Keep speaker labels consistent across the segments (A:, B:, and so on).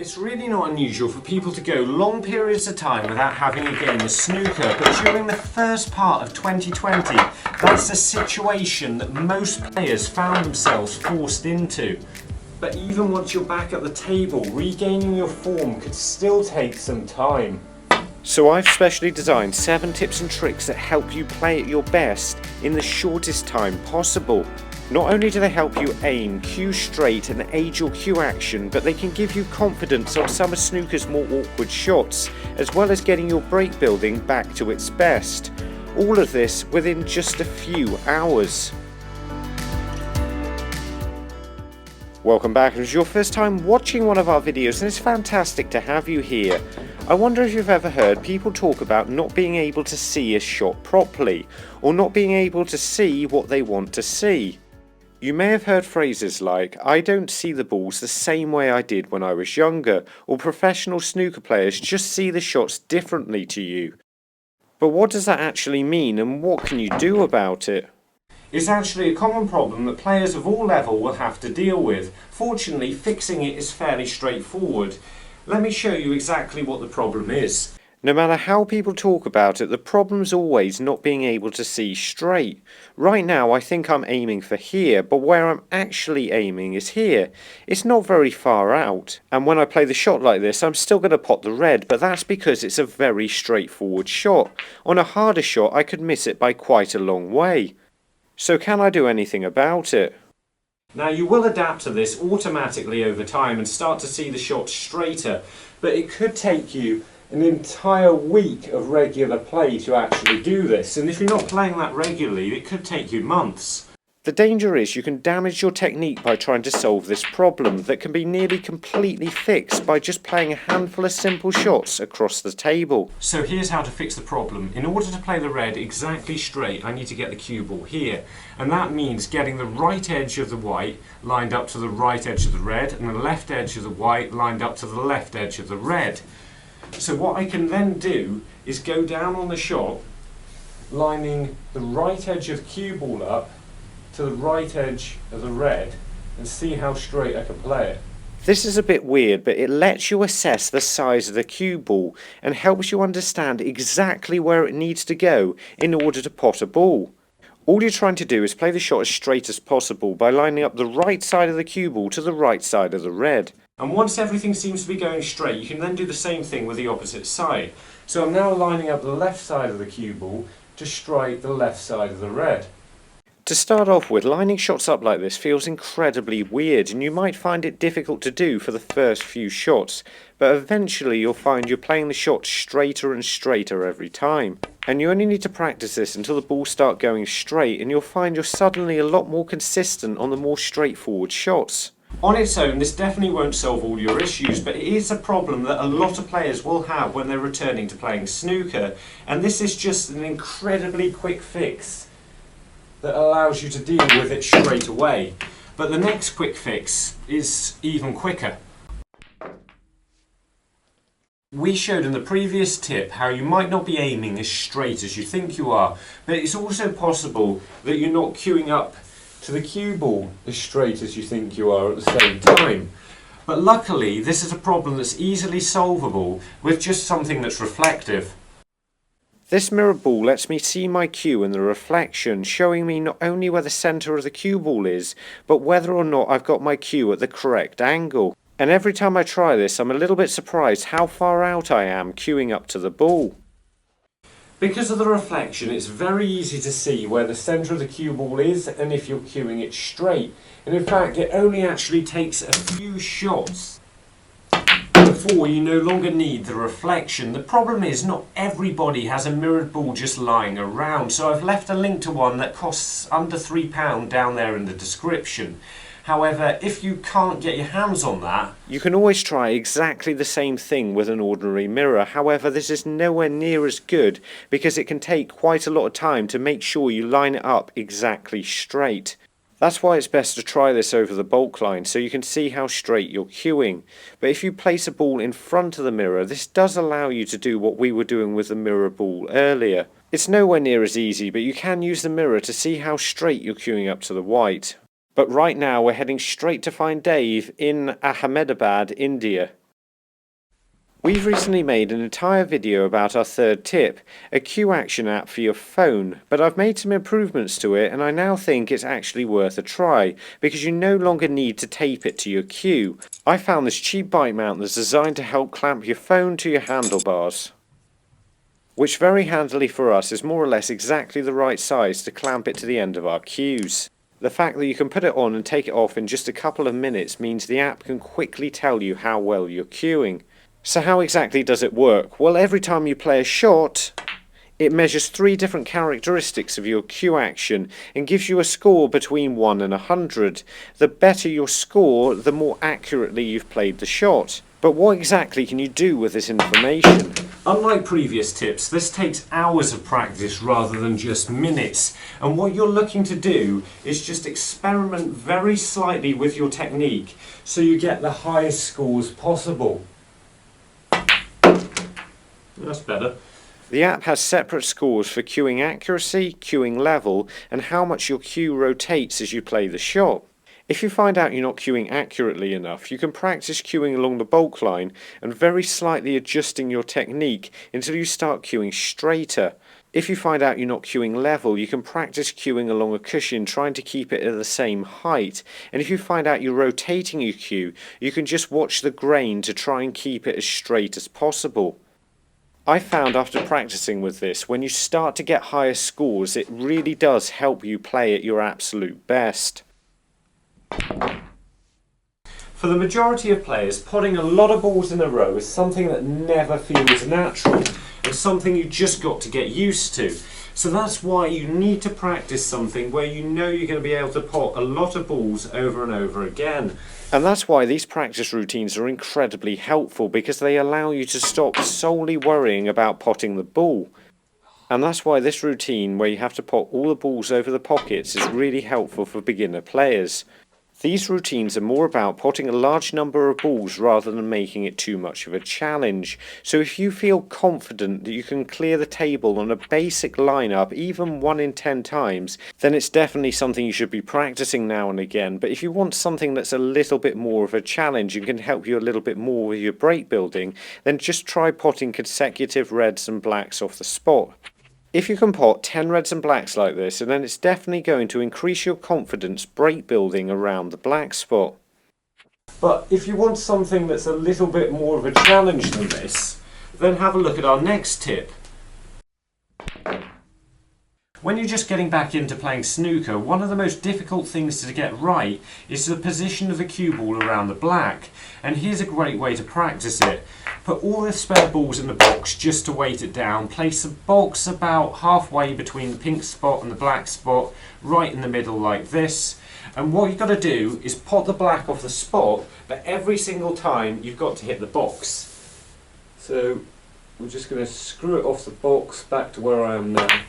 A: It's really not unusual for people to go long periods of time without having a game of snooker, but during the first part of 2020, that's a situation that most players found themselves forced into. But even once you're back at the table, regaining your form could still take some time.
B: So I've specially designed 7 tips and tricks that help you play at your best in the shortest time possible. Not only do they help you aim, cue straight and aid your cue action, but they can give you confidence on some of snooker's more awkward shots, as well as getting your break building back to its best. All of this within just a few hours. Welcome back. If it's your first time watching one of our videos, and it's fantastic to have you here. I wonder if you've ever heard people talk about not being able to see a shot properly, or not being able to see what they want to see. You may have heard phrases like, "I don't see the balls the same way I did when I was younger," or "professional snooker players just see the shots differently to you." But what does that actually mean, and what can you do about it?
A: It's actually a common problem that players of all levels will have to deal with. Fortunately, fixing it is fairly straightforward. Let me show you exactly what the problem is.
B: No matter how people talk about it, the problem's always not being able to see straight. Right now I think I'm aiming for here, but where I'm actually aiming is here. It's not very far out. And when I play the shot like this, I'm still going to pot the red, but that's because it's a very straightforward shot. On a harder shot, I could miss it by quite a long way. So can I do anything about it?
A: Now you will adapt to this automatically over time and start to see the shot straighter, but it could take you an entire week of regular play to actually do this, and if you're not playing that regularly, it could take you months.
B: The danger is you can damage your technique by trying to solve this problem that can be nearly completely fixed by just playing a handful of simple shots across the table.
A: So here's how to fix the problem. In order to play the red exactly straight, I need to get the cue ball here, and that means getting the right edge of the white lined up to the right edge of the red, and the left edge of the white lined up to the left edge of the red. So what I can then do is go down on the shot, lining the right edge of the cue ball up to the right edge of the red, and see how straight I can play it.
B: This is a bit weird, but it lets you assess the size of the cue ball and helps you understand exactly where it needs to go in order to pot a ball. All you're trying to do is play the shot as straight as possible by lining up the right side of the cue ball to the right side of the red.
A: And once everything seems to be going straight, you can then do the same thing with the opposite side. So I'm now lining up the left side of the cue ball to strike the left side of the red.
B: To start off with, lining shots up like this feels incredibly weird, and you might find it difficult to do for the first few shots, but eventually you'll find you're playing the shot straighter and straighter every time. And you only need to practice this until the balls start going straight, and you'll find you're suddenly a lot more consistent on the more straightforward shots.
A: On its own, this definitely won't solve all your issues, but it is a problem that a lot of players will have when they're returning to playing snooker, and this is just an incredibly quick fix that allows you to deal with it straight away. But the next quick fix is even quicker. We showed in the previous tip how you might not be aiming as straight as you think you are, but it's also possible that you're not cueing up to the cue ball as straight as you think you are at the same time. But luckily, this is a problem that's easily solvable with just something that's reflective.
B: This mirror ball lets me see my cue in the reflection, showing me not only where the centre of the cue ball is, but whether or not I've got my cue at the correct angle. And every time I try this, I'm a little bit surprised how far out I am cueing up to the ball.
A: Because of the reflection, it's very easy to see where the centre of the cue ball is and if you're cueing it straight. And in fact, it only actually takes a few shots before you no longer need the reflection. The problem is not everybody has a mirrored ball just lying around, so I've left a link to one that costs under £3 down there in the description. However, if you can't get your hands on that,
B: you can always try exactly the same thing with an ordinary mirror. However, this is nowhere near as good because it can take quite a lot of time to make sure you line it up exactly straight. That's why it's best to try this over the bulk line so you can see how straight you're cueing. But if you place a ball in front of the mirror, this does allow you to do what we were doing with the mirror ball earlier. It's nowhere near as easy, but you can use the mirror to see how straight you're cueing up to the white. But right now we're heading straight to find Dave in Ahmedabad, India. We've recently made an entire video about our third tip, a cue action app for your phone, but I've made some improvements to it and I now think it's actually worth a try, because you no longer need to tape it to your cue. I found this cheap bike mount that's designed to help clamp your phone to your handlebars, which very handily for us is more or less exactly the right size to clamp it to the end of our cues. The fact that you can put it on and take it off in just a couple of minutes means the app can quickly tell you how well you're cueing. So how exactly does it work? Well, every time you play a shot, it measures 3 different characteristics of your cue action and gives you a score between 1 and 100. The better your score, the more accurately you've played the shot. But what exactly can you do with this information?
A: Unlike previous tips, this takes hours of practice rather than just minutes. And what you're looking to do is just experiment very slightly with your technique so you get the highest scores possible. That's better.
B: The app has separate scores for cueing accuracy, cueing level, and how much your cue rotates as you play the shot. If you find out you're not cueing accurately enough, you can practice cueing along the bulk line and very slightly adjusting your technique until you start cueing straighter. If you find out you're not cueing level, you can practice cueing along a cushion, trying to keep it at the same height. And if you find out you're rotating your cue, you can just watch the grain to try and keep it as straight as possible. I found after practicing with this, when you start to get higher scores, it really does help you play at your absolute best.
A: For the majority of players, potting a lot of balls in a row is something that never feels natural. It's something you just got to get used to. So that's why you need to practice something where you know you're going to be able to pot a lot of balls over and over again.
B: And that's why these practice routines are incredibly helpful, because they allow you to stop solely worrying about potting the ball. And that's why this routine, where you have to pot all the balls over the pockets, is really helpful for beginner players. These routines are more about potting a large number of balls rather than making it too much of a challenge. So if you feel confident that you can clear the table on a basic lineup even 1 in 10 times, then it's definitely something you should be practicing now and again. But if you want something that's a little bit more of a challenge and can help you a little bit more with your break building, then just try potting consecutive reds and blacks off the spot. If you can pot 10 reds and blacks like this, then it's definitely going to increase your confidence break building around the black spot.
A: But if you want something that's a little bit more of a challenge than this, then have a look at our next tip. When you're just getting back into playing snooker, one of the most difficult things to get right is the position of the cue ball around the black. And here's a great way to practice it. Put all the spare balls in the box just to weight it down. Place the box about halfway between the pink spot and the black spot, right in the middle like this. And what you've got to do is pot the black off the spot, but every single time you've got to hit the box. So we're just going to screw it off the box back to where I am now.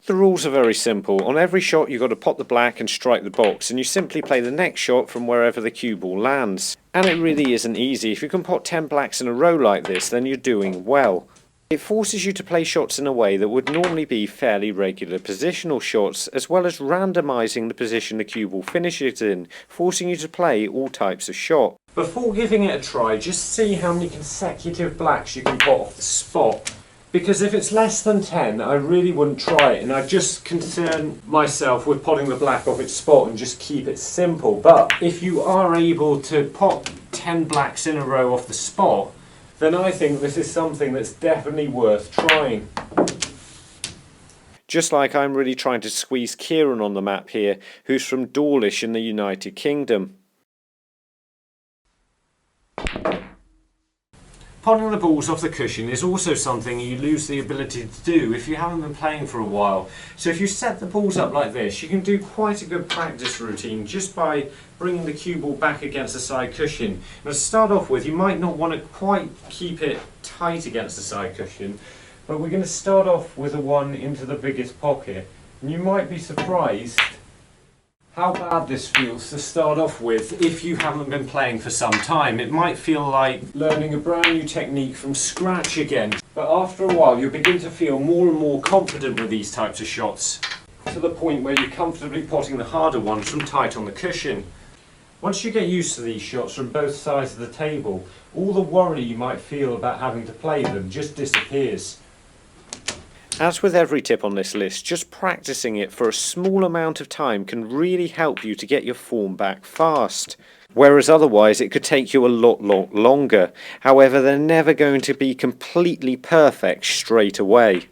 B: The rules are very simple. On every shot you've got to pot the black and strike the box, and you simply play the next shot from wherever the cue ball lands. And it really isn't easy. If you can pot 10 blacks in a row like this, then you're doing well. It forces you to play shots in a way that would normally be fairly regular positional shots, as well as randomising the position the cue ball finishes in, forcing you to play all types of shot.
A: Before giving it a try, just see how many consecutive blacks you can pot off the spot. Because if it's less than 10, I really wouldn't try it, and I just concern myself with potting the black off its spot and just keep it simple. But if you are able to pot 10 blacks in a row off the spot, then I think this is something that's definitely worth trying.
B: Just like I'm really trying to squeeze Kieran on the map here, who's from Dawlish in the United Kingdom.
A: Potting the balls off the cushion is also something you lose the ability to do if you haven't been playing for a while. So if you set the balls up like this, you can do quite a good practice routine just by bringing the cue ball back against the side cushion. Now to start off with, you might not want to quite keep it tight against the side cushion, but we're going to start off with a one into the biggest pocket. And you might be surprised how bad this feels to start off with if you haven't been playing for some time. It might feel like learning a brand new technique from scratch again, but after a while you'll begin to feel more and more confident with these types of shots, to the point where you're comfortably potting the harder ones from tight on the cushion. Once you get used to these shots from both sides of the table, all the worry you might feel about having to play them just disappears.
B: As with every tip on this list, just practicing it for a small amount of time can really help you to get your form back fast. Whereas otherwise it could take you a lot longer. However, they're never going to be completely perfect straight away.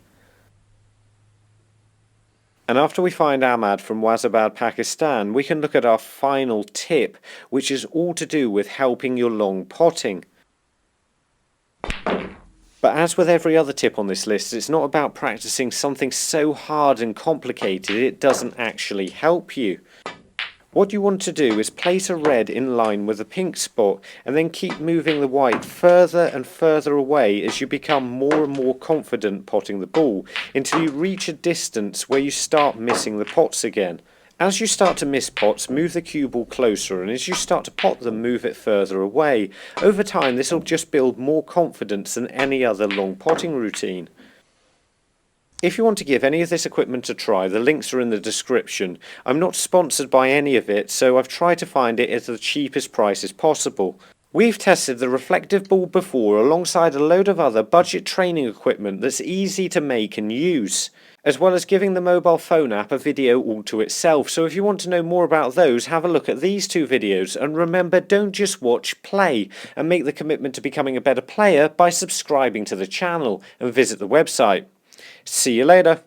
B: And after we find Ahmad from Wazabad, Pakistan, we can look at our final tip, which is all to do with helping your long potting. But as with every other tip on this list, it's not about practicing something so hard and complicated it doesn't actually help you. What you want to do is place a red in line with a pink spot and then keep moving the white further and further away as you become more and more confident potting the ball until you reach a distance where you start missing the pots again. As you start to miss pots, move the cue ball closer, and as you start to pot them, move it further away. Over time this will just build more confidence than any other long potting routine. If you want to give any of this equipment a try, the links are in the description. I'm not sponsored by any of it, so I've tried to find it at the cheapest prices possible. We've tested the reflective ball before alongside a load of other budget training equipment that's easy to make and use, as well as giving the mobile phone app a video all to itself. So if you want to know more about those, have a look at these two videos, and remember, don't just watch, play, and make the commitment to becoming a better player by subscribing to the channel and visit the website. See you later.